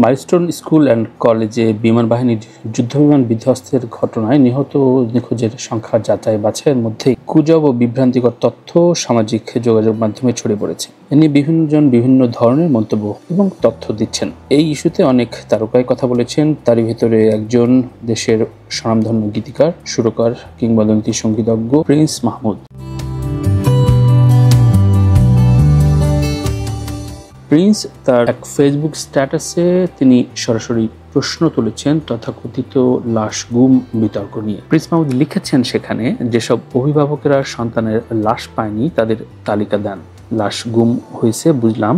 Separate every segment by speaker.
Speaker 1: Milestone school and কলেজে বিমান বাহিনীর যুদ্ধবিমান বিধ্বস্তের ঘটনায় নিহত ও নিখোঁজের সংখ্যা যাচাই বাছাইয়ের মধ্যেই গুজব ও বিভ্রান্তিকর তথ্য সামাজিক যোগাযোগ মাধ্যমে ছড়িয়ে পড়েছে। এ নিয়ে বিভিন্নজন বিভিন্ন ধরনের মন্তব্য এবং তথ্য দিচ্ছেন। এই ইস্যুতে অনেক তারকাই কথা বলেছেন। তারই ভেতরে একজন দেশের স্বনামধন্য গীতিকার, সুরকার, কিংবদন্তি সঙ্গীতজ্ঞ প্রিন্স মাহমুদ। প্রিন্স তার এক ফেসবুক স্ট্যাটাসে তিনি সরাসরি প্রশ্ন তুলেছেন তথাকথিত লাশ গুম বিতর্ক নিয়ে। প্রিন্স মাহমুদ লিখেছেন সেখানে, যেসব অভিভাবকেরা সন্তানের লাশ পায়নি তাদের তালিকা দেন। লাশ গুম হয়েছে বুঝলাম,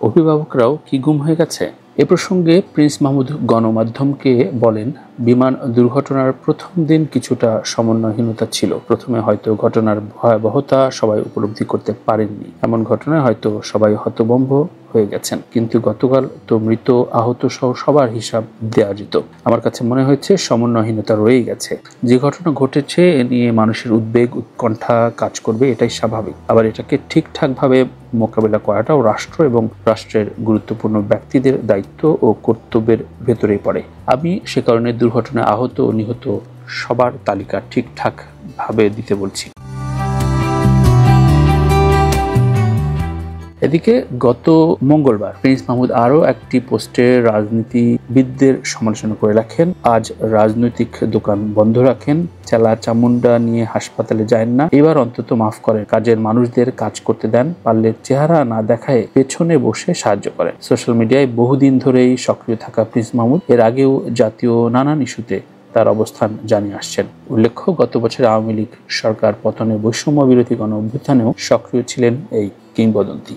Speaker 1: অভিভাবকরাও কি গুম হয়ে গেছে? এ প্রসঙ্গে প্রিন্স মাহমুদ গণমাধ্যমকে বলেন, বিমান দুর্ঘটনার প্রথম দিন কিছুটা সমন্বয়হীনতা ছিল। প্রথমে হয়তো ঘটনার ভয়াবহতা সবাই উপলব্ধি করতে পারেননি। এমন ঘটনায় হয়তো সবাই হতভম্ব হয়ে গেছেন, কিন্তু গতকাল তো মৃত আহত সহ সবার হিসাব দেওয়া যেত। আমার কাছে মনে হয়েছে সমন্বয়হীনতা রয়েই গেছে। যে ঘটনা ঘটেছে এ নিয়ে মানুষের উদ্বেগ, উৎকণ্ঠা কাজ করবে, এটাই স্বাভাবিক। আবার এটাকে ঠিকঠাকভাবে মোকাবিলা করাটাও রাষ্ট্র এবং রাষ্ট্রের গুরুত্বপূর্ণ ব্যক্তিদের দায়িত্ব ও কর্তব্যের ভেতরেই পড়ে। আমি সে কারণে দুর্ঘটনায় আহত ও নিহত সবার তালিকা ঠিকঠাক ভাবে দিতে বলছি। এদিকে গত মঙ্গলবার প্রিন্স মাহমুদ আরও একটি পোস্টে রাজনীতিবিদদের সমালোচনা করে লেখেন, আজ রাজনৈতিক দোকান বন্ধ রাখেন, চেলা চামুন্ডা নিয়ে হাসপাতালে যায় না, এবার অন্তত মাফ করেন, কাজের মানুষদের কাজ করতে দেন, পারলে চেহারা না দেখায় পেছনে বসে সাহায্য করেন। সোশ্যাল মিডিয়ায় বহুদিন ধরেই সক্রিয় থাকা প্রিন্স মাহমুদ এর আগেও জাতীয় নানান ইস্যুতে তার অবস্থান জানিয়ে আসছেন। উল্লেখ্য, গত বছর আওয়ামী লীগ সরকার পতনে বৈষম্য বিরোধী গণ অভ্যুত্থানেও সক্রিয় ছিলেন এই কিংবদন্তি।